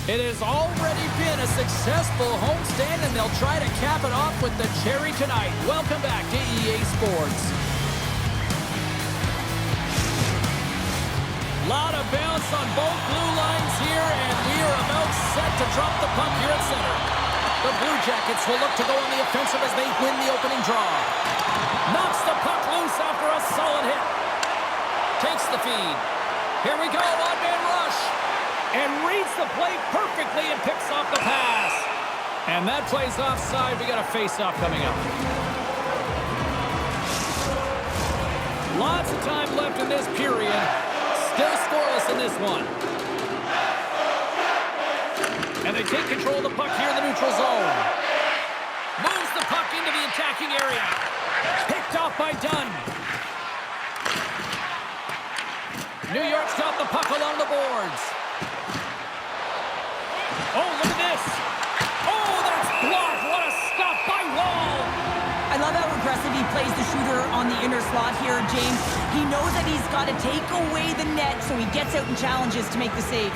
It has already been a successful homestand, and they'll try to cap it off with the cherry tonight. Welcome back to EA Sports. Lot of bounce on both blue lines here, and we are about set to drop the puck here at center. The Blue Jackets will look to go on the offensive as they win the opening draw. Knocks the puck loose after a solid hit. Takes the feed. Here we go, one-man rush. And reads the play perfectly and picks off the pass. And that play's offside. We got a face-off coming up. Lots of time left in this period. Still scoreless in this one. And they take control of the puck here in the neutral zone. Moves the puck into the attacking area. Picked off by Dunn. New York's got the puck along the boards. Oh, look at this. Oh, that's blocked. What a stop by Wall. I love how aggressive he plays the shooter on the inner slot here, James. He knows that he's got to take away the net, so he gets out and challenges to make the save.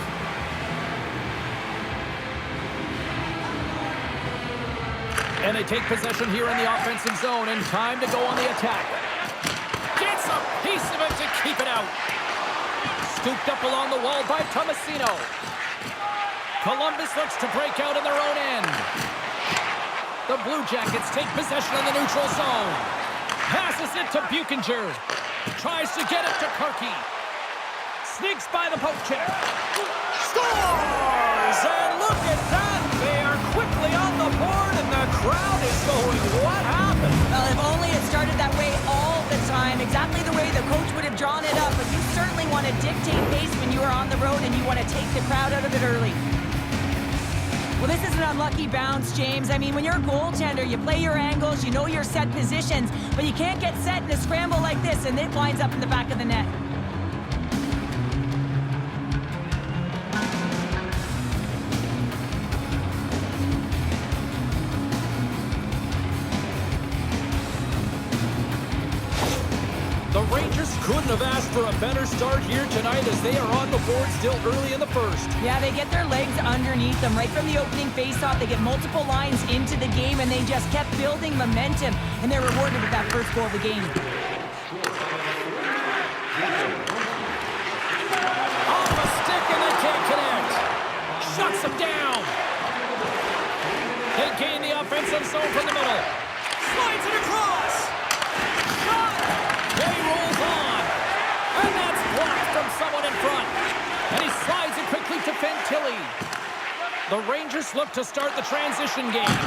And they take possession here in the offensive zone, and time to go on the attack. Gets a piece of it to keep it out. Scooped up along the wall by Tomasino. Columbus looks to break out in their own end. The Blue Jackets take possession in the neutral zone. Passes it to Buchinger. Tries to get it to Karki. Sneaks by the poke check. Scores! And look at that! They are quickly on the board, and the crowd is going, what happened? Well, if only it started that way all the time, exactly the way the coach would have drawn it up, but you certainly want to dictate pace when you are on the road and you want to take the crowd out of it early. Well, this is an unlucky bounce, James. I mean, when you're a goaltender, you play your angles, you know your set positions, but you can't get set in a scramble like this, and it winds up in the back of the net. The Rangers couldn't have asked for a better start here tonight as they are on the board still early in the first. Yeah, they get their legs underneath them right from the opening faceoff. They get multiple lines into the game, and they just kept building momentum, and they're rewarded with that first goal of the game. Off a stick, and they can't connect. Shuts them down. They gain the offensive zone from the middle. Slides it across. Shot. He rolls on. And that's blocked from someone in front. And he slides it quickly to Fantilli. The Rangers look to start the transition game.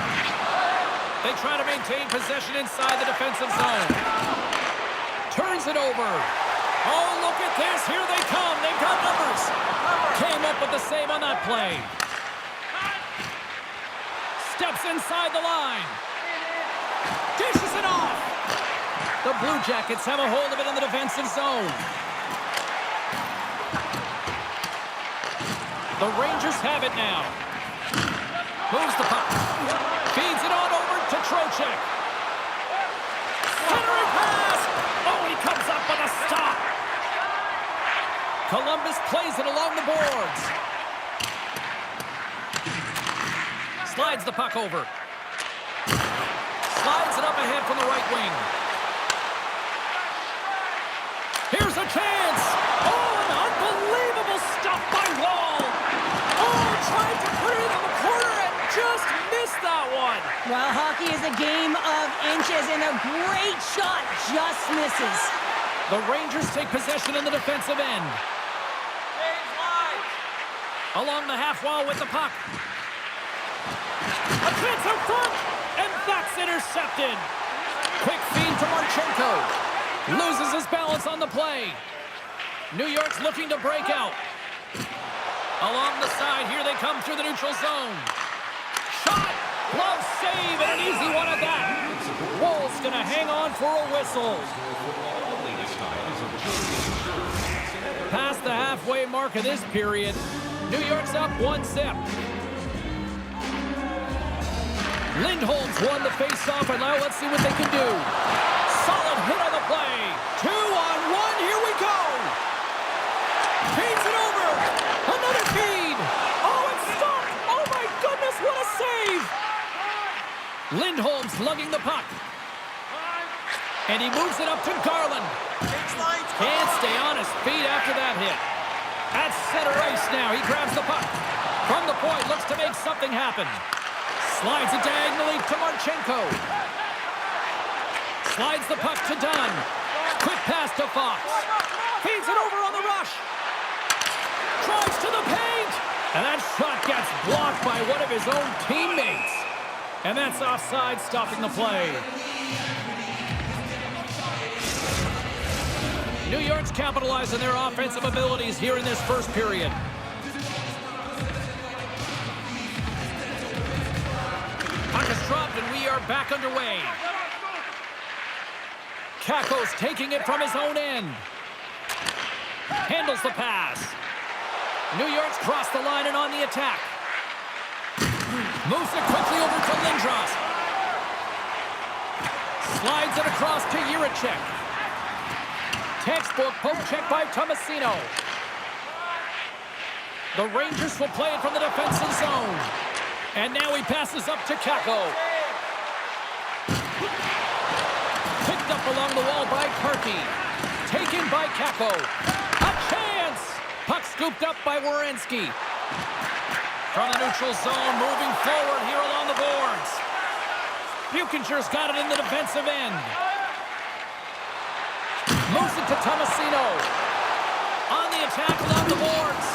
They try to maintain possession inside the defensive zone. Turns it over. Oh, look at this. Here they come. They've got numbers. Came up with the save on that play. Steps inside the line. Dishes it off. The Blue Jackets have a hold of it in the defensive zone. The Rangers have it now. Moves the puck. Feeds it on over to Trocheck. Centering pass. Oh, he comes up with a stop. Columbus plays it along the boards. Slides the puck over. Slides it up ahead from the right wing. Here's a chance. Oh, an unbelievable stop by Wall. Oh, tried to put it in the corner and just missed that one. Well, hockey is a game of inches, and a great shot just misses. The Rangers take possession in the defensive end. Along the half wall with the puck. A chance out front, and that's intercepted. Quick feed to Marchenko. Loses his balance on the play. New York's looking to break out. Along the side, here they come through the neutral zone. Shot! Glove save, and an easy one at that. Wall's going to hang on for a whistle. Past the halfway mark of this period, New York's up 1-0. Lindholm's won the face-off, and now let's see what they can do. Solid hit on the play. 2-on-1, here we go. Feeds it over. Another feed. Oh, it's stopped. Lindholm's lugging the puck. And he moves it up to Garland. Can't stay on his feet after that hit. At center ice now, he grabs the puck. From the point, looks to make something happen. Slides it diagonally to Marchenko. Slides the puck to Dunn. Quick pass to Fox. Feeds it over on the rush. Drives to the paint. And that shot gets blocked by one of his own teammates. And that's offside, stopping the play. New York's capitalizing their offensive abilities here in this first period. Puck is dropped and we are back underway. Kakko's taking it from his own end. Handles the pass. New York's crossed the line and on the attack. Moves it quickly over to Lindros. Slides it across to Jiricek. Textbook poke check by Tomasino. The Rangers will play it from the defensive zone. And now he passes up to Kakko. Picked up along the wall by Karki. Taken by Kakko. A chance! Puck scooped up by Werenski. From the neutral zone, moving forward here along the boards. Buchinger's got it in the defensive end. Moves it to Tomasino. On the attack along the boards.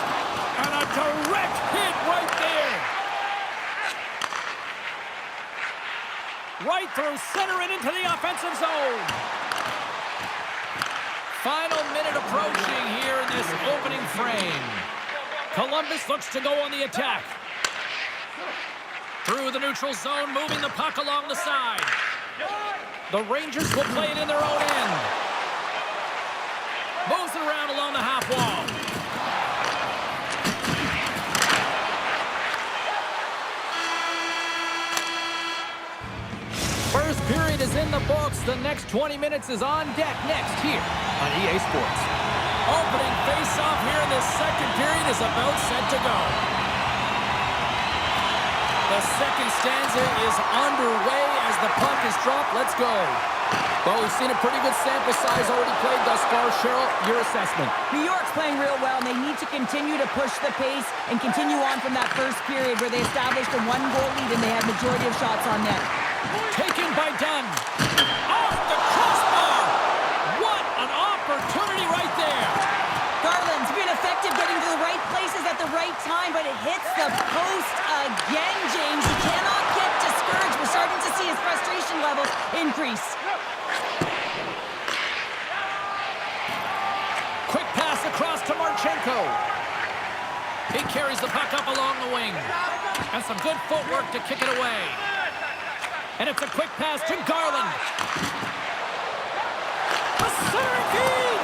And a direct hit right there. Right through center and into the offensive zone. Final minute approaching here in this opening frame. Columbus looks to go on the attack. Through the neutral zone, moving the puck along the side. The Rangers will play it in their own end. Moves it around along the half wall. First period is in the books. The next 20 minutes is on deck next here on EA Sports. Opening face-off here in this second period is about set to go. The second stanza is underway as the puck is dropped. Let's go. Well, we've seen a pretty good sample size already played thus far. Cheryl, your assessment. New York's playing real well, and they need to continue to push the pace and continue on from that first period where they established a one-goal lead and they had majority of shots on net. Taken by Dunn. Off the crossbar. What an opportunity right there. Garland's been effective getting to the right places at the right time, but it hits the post again, James. He cannot get discouraged. We're starting to see his frustration levels increase. Quick pass across to Marchenko. He carries the puck up along the wing. And some good footwork to kick it away. And it's a quick pass to Garland. A center feed!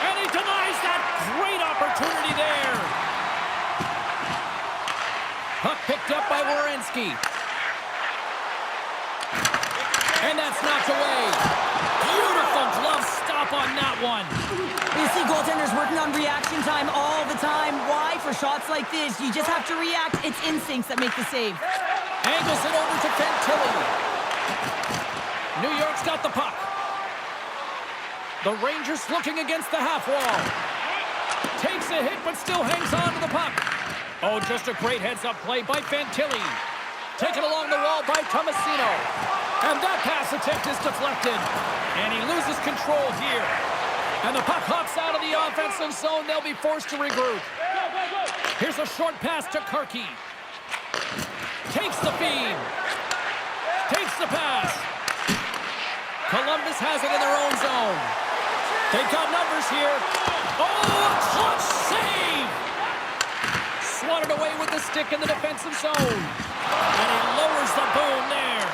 And he denies that great opportunity there. Puck picked up by Werenski. And that's knocked away. Beautiful glove stop on that one. You see goaltenders working on reaction time all the time. Why? For shots like this, you just have to react. It's instincts that make the save. Angles it over to Fantilli. New York's got the puck. The Rangers looking against the half wall. Takes a hit, but still hangs on to the puck. Oh, just a great heads-up play by Fantilli. Taken along the wall by Tomasino. And that pass attempt is deflected. And he loses control here. And the puck hops out of the offensive zone. They'll be forced to regroup. Here's a short pass to Karki. Takes the feed. Takes the pass. Columbus has it in their own zone. They've got numbers here. Oh, a clutch save! Swatted away with the stick in the defensive zone. And he lowers the boom there.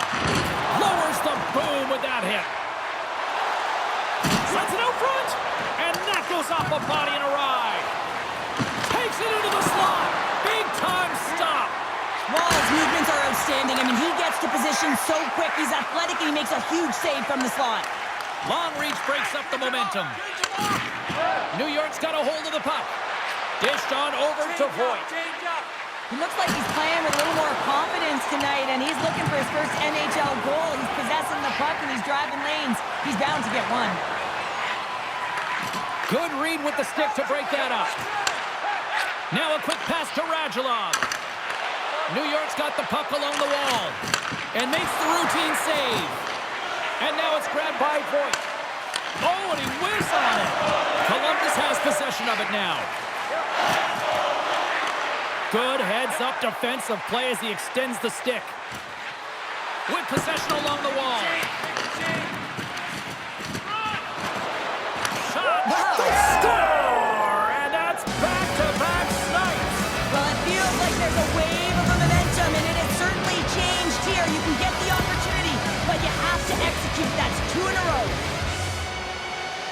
Lowers the boom with that hit. Sends it out front. And that goes off a body and a ride. Takes it into the slot. Big time stop. Well, his movements are outstanding. I mean, he gets to position so quick. He's athletic, and he makes a huge save from the slot. Long reach breaks up the momentum. New York's got a hold of the puck. Dished on over to Voigt. He looks like he's playing with a little more confidence tonight, and he's looking for his first NHL goal. He's possessing the puck, and he's driving lanes. He's bound to get one. Good read with the stick to break that up. Now a quick pass to Radulov. New York's got the puck along the wall and makes the routine save. And now it's grabbed by Voigt. Oh, and he whiffs on it. Columbus has possession of it now. Good heads-up defensive play as he extends the stick. With possession along the wall. Shot. Wow. Score! And that's back-to-back snipes. Well, it feels like there's a wave of momentum, and it has certainly changed here. You can get the opportunity, but you have to execute. That's 2 in a row.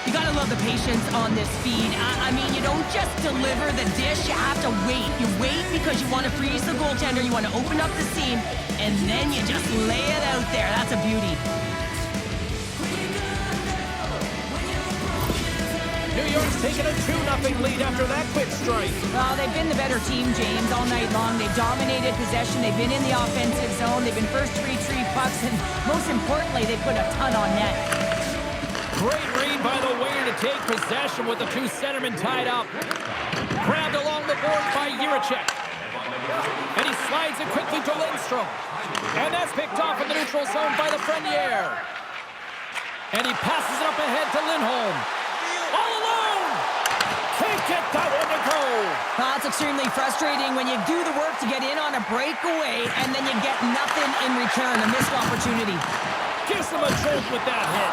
You gotta love the patience on this feed. I mean, you don't just deliver the dish, you have to wait. You wait because you want to freeze the goaltender, you want to open up the seam, and then you just lay it out there. That's a beauty. New York's taken a 2-0 lead after that quick strike. Well, they've been the better team, James, all night long. They've dominated possession. They've been in the offensive zone. They've been first to retrieve pucks, and most importantly, they put a ton on net. Great read by the winger to take possession with the 2 centermen tied up. Grabbed along the board by Jiricek. And he slides it quickly to Lindstrom. And that's picked off in the neutral zone by the Frenier. And he passes it up ahead to Lindholm. All alone! Can't get that one to go. Well, that's extremely frustrating when you do the work to get in on a breakaway and then you get nothing in return, a missed opportunity. Gives him a jolt with that hit.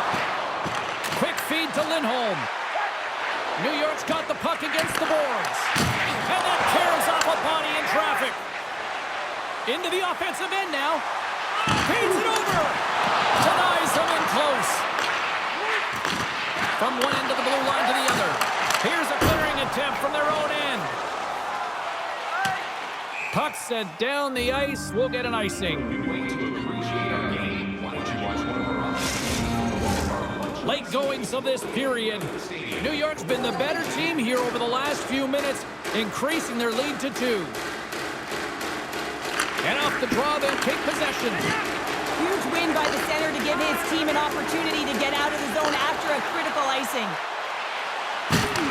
Quick feed to Lindholm. New York's got the puck against the boards. And that tears off a body in traffic. Into the offensive end now. Feeds it over. Denies him in close. From one end of the blue line to the other. Here's a clearing attempt from their own end. Puck sent down the ice. We'll get an icing. Late goings of this period. New York's been the better team here over the last few minutes, increasing their lead to 2. And off the draw, they'll take possession. Huge win by the center to give his team an opportunity to get out of the zone after a critical icing.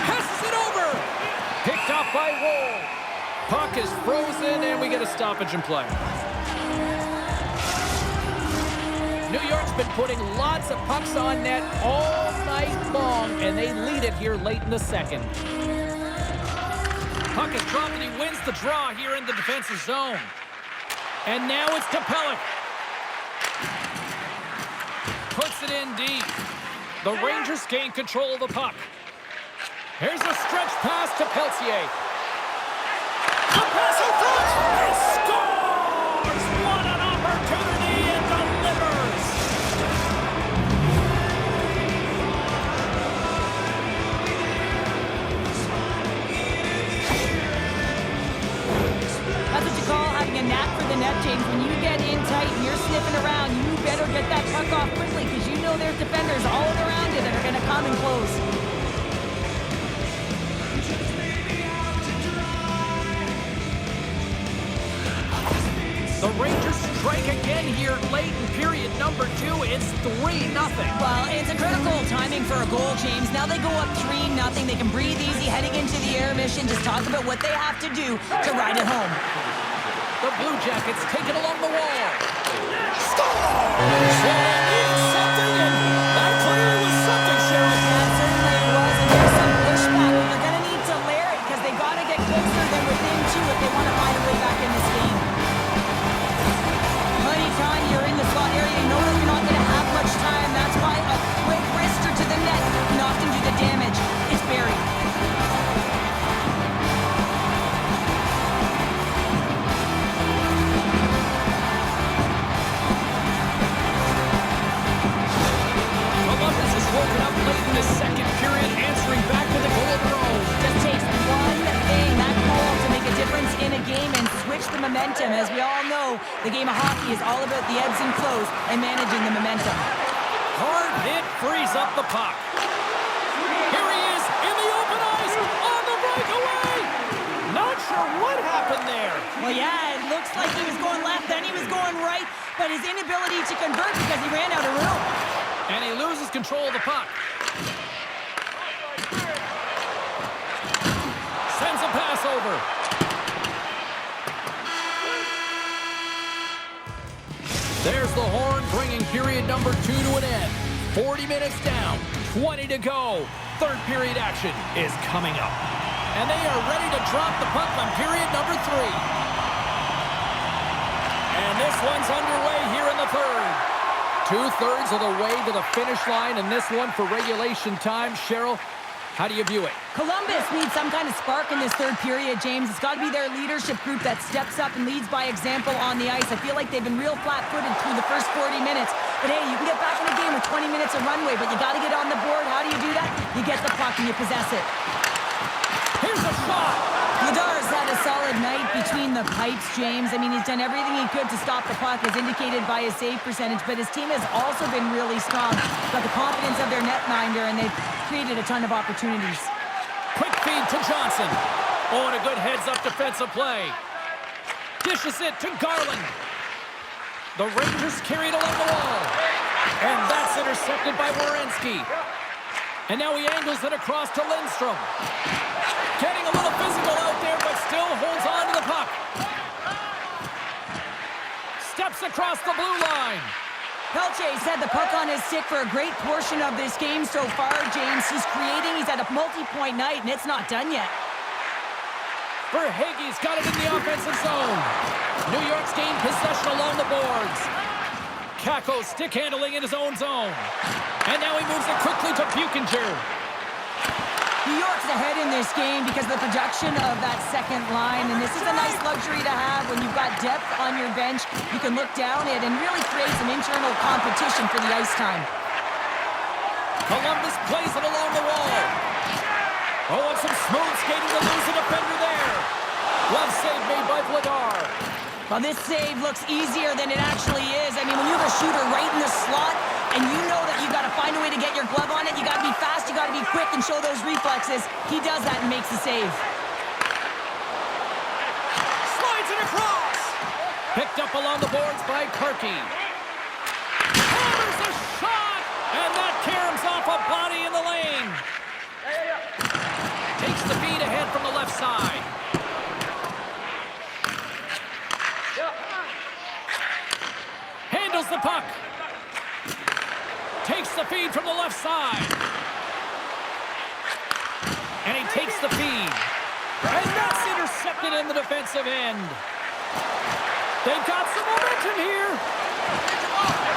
Passes it over. Picked up by Woll. Puck is frozen, and we get a stoppage in play. New York's been putting lots of pucks on net all night long, and they lead it here late in the second. Puck is dropped, and he wins the draw here in the defensive zone. And now it's to Pelech. Puts it in deep. The Rangers gain control of the puck. Here's a stretch pass to Peltier. The pass in front! He scores! What an opportunity and delivers! That's what you call having a knack for the net, James. When you get in tight and you're sniffing around, you better get that puck off quickly because you know there's defenders all around you that are going to come and close. The Rangers strike again here late in period number 2. It's 3-0. Well, it's a critical timing for a goal, James. Now they go up 3-0. They can breathe easy heading into the intermission. Just talk about what they have to do to ride it home. The Blue Jackets take it along the wall. Score! Something, and that clearly was something, Cheryl. That certainly it was, and there's some pushback. They're going to need to layer it because they got to get closer than within 2 if they want to find a way back in this game. Anytime you're in the slot area, you know that you're not going to have much time. That's why a quick wrister to the net can often do the damage. It's buried. Columbus is woken up late in the second period, answering back with a goal of their own. Just takes one thing, that goal, to make a difference in a game and switch the momentum. As we all know, the game of hockey is all about the ebbs and flows and managing the momentum. Hard hit frees up the puck. Here he is in the open ice on the breakaway. Not sure what happened there. Well, yeah, it looks like he was going left, then he was going right, but his inability to convert because he ran out of room. And he loses control of the puck. Sends a pass over. There's the horn, bringing period number 2 to an end. 40 minutes down, 20 to go. Third period action is coming up. And they are ready to drop the puck on period number 3. And this one's underway here in the third. 2/3 of the way to the finish line, and this one for regulation time. Cheryl, how do you view it? Columbus needs some kind of spark in this third period, James. It's got to be their leadership group that steps up and leads by example on the ice. I feel like they've been real flat-footed through the first 40 minutes. But hey, you can get back in the game with 20 minutes of runway, but you got to get on the board. How do you do that? You get the puck and you possess it. Here's a shot. Vladar's had a solid night between the pipes, James. I mean, he's done everything he could to stop the puck, as indicated by his save percentage, but his team has also been really strong. Got the confidence of their netminder, and they've created a ton of opportunities. Quick feed to Johnson. Oh, and a good heads-up defensive play. Dishes it to Garland. The Rangers carry it along the wall. And that's intercepted by Werenski. And now he angles it across to Lindstrom. Getting a little physical out there, but still holds on to the puck. Steps across the blue line. Pelche's had the puck on his stick for a great portion of this game so far, James. He's creating, he's had a multi-point night, and it's not done yet. Verhaeghe's got it in the offensive zone. New York's gained possession along the boards. Kakko stick handling in his own zone. And now he moves it quickly to Buchinger. New York's ahead in this game because of the production of that second line, and this is a nice luxury to have when you've got depth on your bench. You can look down it and really create some internal competition for the ice time. Columbus plays it along the wall. Oh, and some smooth skating to lose a defender there. Glove save made by Vladar. Well, this save looks easier than it actually is. I mean, when you have a shooter right in the slot, and you know that you got to find a way to get your glove on it, you got to be fast, you got to be quick and show those reflexes. He does that and makes the save. Slides it across. Picked up along the boards by Kirky. Hammers a shot, and that caroms off a body in the lane. Takes the feed ahead from the left side. Handles the puck. Takes the feed from the left side. And he takes the feed. And that's intercepted in the defensive end. They've got some momentum here.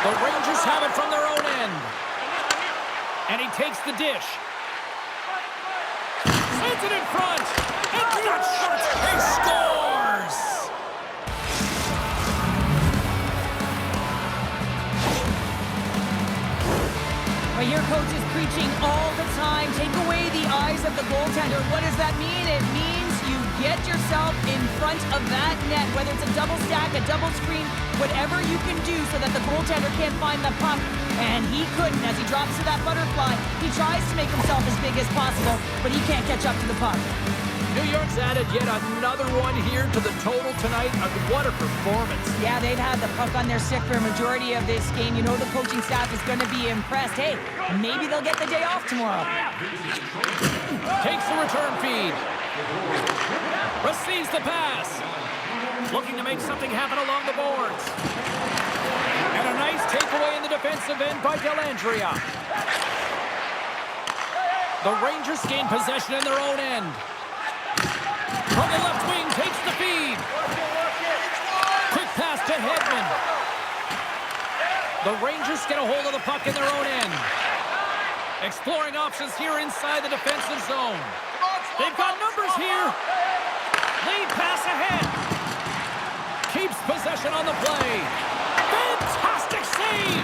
The Rangers have it from their own end. And he takes the dish. Sends it in front. And that shot, he scores! Well, your coach is preaching all the time. Take away the eyes of the goaltender. What does that mean? It means you get yourself in front of that net, whether it's a double stack, a double screen, whatever you can do so that the goaltender can't find the puck. And he couldn't as he drops to that butterfly. He tries to make himself as big as possible, but he can't catch up to the puck. New York's added yet another one here to the total tonight. What a performance. Yeah, they've had the puck on their stick for a majority of this game. You know the coaching staff is going to be impressed. Hey, maybe they'll get the day off tomorrow. Takes the return feed. Receives the pass. Looking to make something happen along the boards. And a nice takeaway in the defensive end by Dellandrea. The Rangers gain possession in their own end. From the left wing, takes the feed. Quick pass to Hedman. The Rangers get a hold of the puck in their own end. Exploring options here inside the defensive zone. They've got numbers here. Lead pass ahead. Keeps possession on the play. Fantastic save.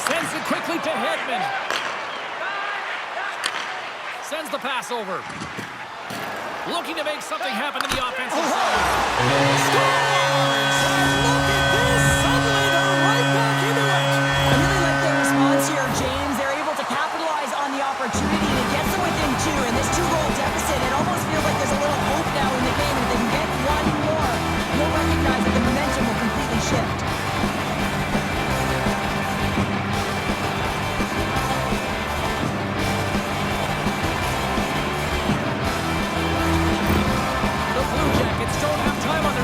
Sends it quickly to Hedman. Sends the pass over. Looking to make something happen in the offensive zone. Scores! And look at this! Suddenly they're right back into it. I really like their response here, James. They're able to capitalize on the opportunity to get them within two. And this 2-goal deficit, it almost feels like there's a little hope now in the game. If they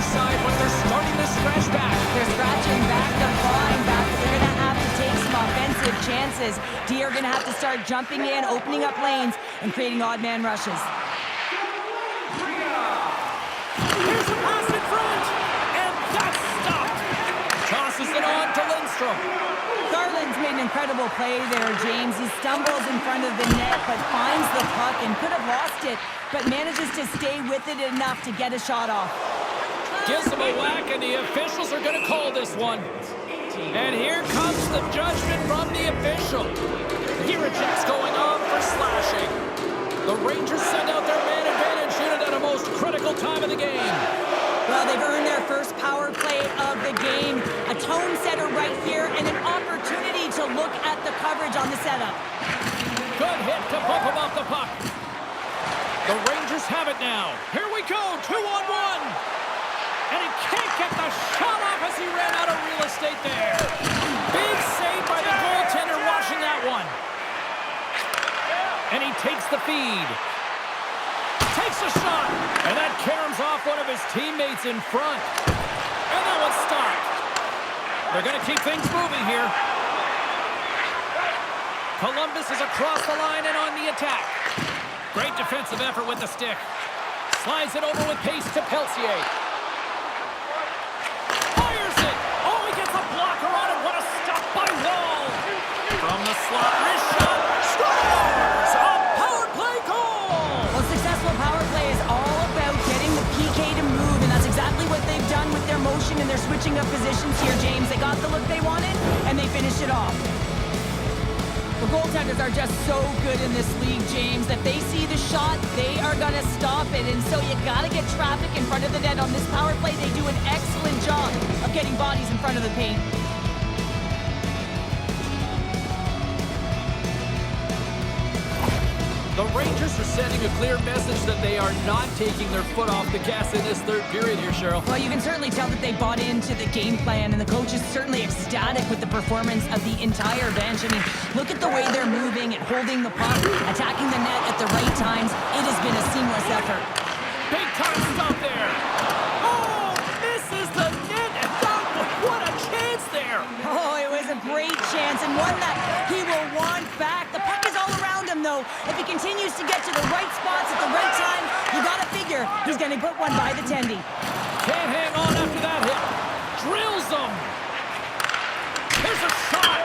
Rangers side, but they're starting to scratch back. They're scratching back, they're clawing back, but they're going to have to take some offensive chances. D are going to have to start jumping in, opening up lanes, and creating odd man rushes. Here's a pass in front, and that's stopped. Tosses it on to Lindstrom. Garland's made an incredible play there, James. He stumbles in front of the net, but finds the puck and could have lost it, but manages to stay with it enough to get a shot off. Gives him a whack, and the officials are going to call this one. And here comes the judgment from the official. Jiricek's going on for slashing. The Rangers send out their man advantage unit at a most critical time of the game. Well, they've earned their first power play of the game. A tone setter right here and an opportunity to look at the coverage on the setup. Good hit to bump him off the puck. The Rangers have it now. Here we go, 2-on-1. And he can't get the shot off as he ran out of real estate there. Big save by the goaltender watching that one. And he takes the feed. Takes a shot. And that caroms off one of his teammates in front. And that one's stopped. They're going to keep things moving here. Columbus is across the line and on the attack. Great defensive effort with the stick. Slides it over with pace to Peltier. Fires it. Oh, he gets a blocker on it. What a stop by Wall. From the slot, wrist shot. Scores! A power play goal! Well, successful power play is all about getting the PK to move, and that's exactly what they've done with their motion and their switching of positions here, James. They got the look they wanted, and they finished it off. The goaltenders are just so good in this league, James. If they see the shot, they are going to stop it. And so you got to get traffic in front of the net. On this power play, they do an excellent job of getting bodies in front of the paint. The Rangers are sending a clear message that they are not taking their foot off the gas in this third period here, Cheryl. Well, you can certainly tell that they bought into the game plan, and the coach is certainly ecstatic with the performance of the entire bench. I mean, look at the way they're moving and holding the puck, attacking the net at the right times. It has been a seamless effort. Big time stop there. Oh, misses the net. And what a chance there. Oh, it was a great chance, and one that he will want back. The puck is all around him, though. If he continues to get to the right spots at the right time, you gotta figure he's gonna put one by the tendy. Can't hang on after that hit. Drills them. Here's a shot.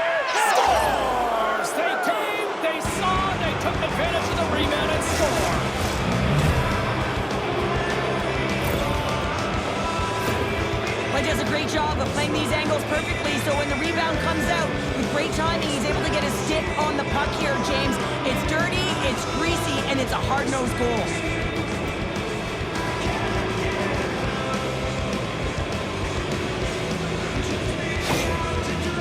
Scores! They came, they saw, they took advantage of the rebound and score. He does a great job of playing these angles perfectly, so when the rebound comes out, with great timing, he's able to get his stick on the puck here, James. It's dirty, it's greasy, and it's a hard-nosed goal.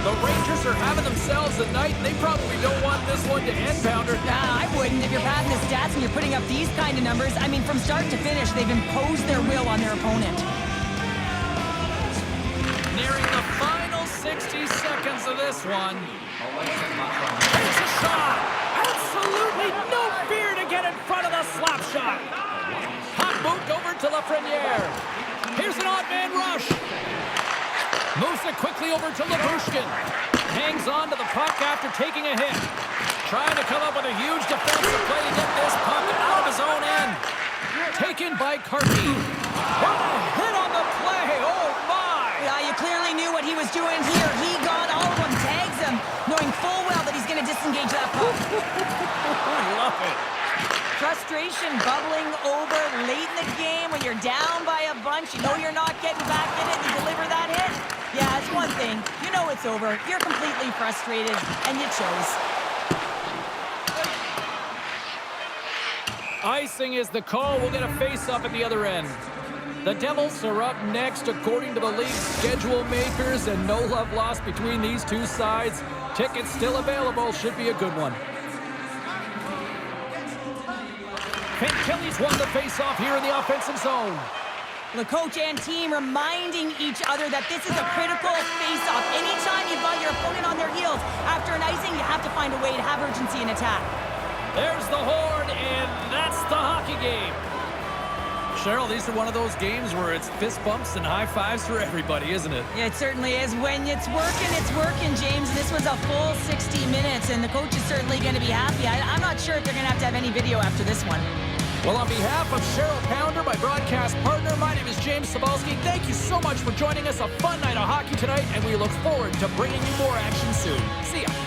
The Rangers are having themselves a night, and they probably don't want this one to end, Pounder. Nah, I wouldn't. If you're padding the stats and you're putting up these kind of numbers, I mean, from start to finish, they've imposed their will on their opponent. Nearing the final 60 seconds of this one. Takes a shot. Absolutely no fear to get in front of the slap shot. Hot moved over to Lafreniere. Here's an odd man rush. Moves it quickly over to Labushkin. Hangs on to the puck after taking a hit. Trying to come up with a huge defensive play to get this puck out of his own end. Taken by Karpi. What a hit on the play. Oh, my. Yeah, you clearly knew what he was doing here. He got all of them, tags them, knowing full well that he's going to disengage that puck. I love it. Frustration bubbling over late in the game when you're down by a bunch. You know you're not getting back in it and you deliver that hit. Yeah, it's one thing. You know it's over. You're completely frustrated, and you chose. Icing is the call. We'll get a face-up at the other end. The Devils are up next according to the league's schedule makers, and no love lost between these two sides. Tickets still available. Should be a good one. Kelly's won the face-off here in the offensive zone. The coach and team reminding each other that this is a critical face-off. Anytime you've got your opponent on their heels after an icing, you have to find a way to have urgency in attack. There's the horn, and that's the hockey game. Cheryl, these are one of those games where it's fist bumps and high fives for everybody, isn't it? Yeah, it certainly is. When it's working, James. This was a full 60 minutes, and the coach is certainly going to be happy. I'm not sure if they're going to have any video after this one. Well, on behalf of Cheryl Pounder, my broadcast partner, my name is James Cebulski. Thank you so much for joining us. A fun night of hockey tonight, and we look forward to bringing you more action soon. See ya.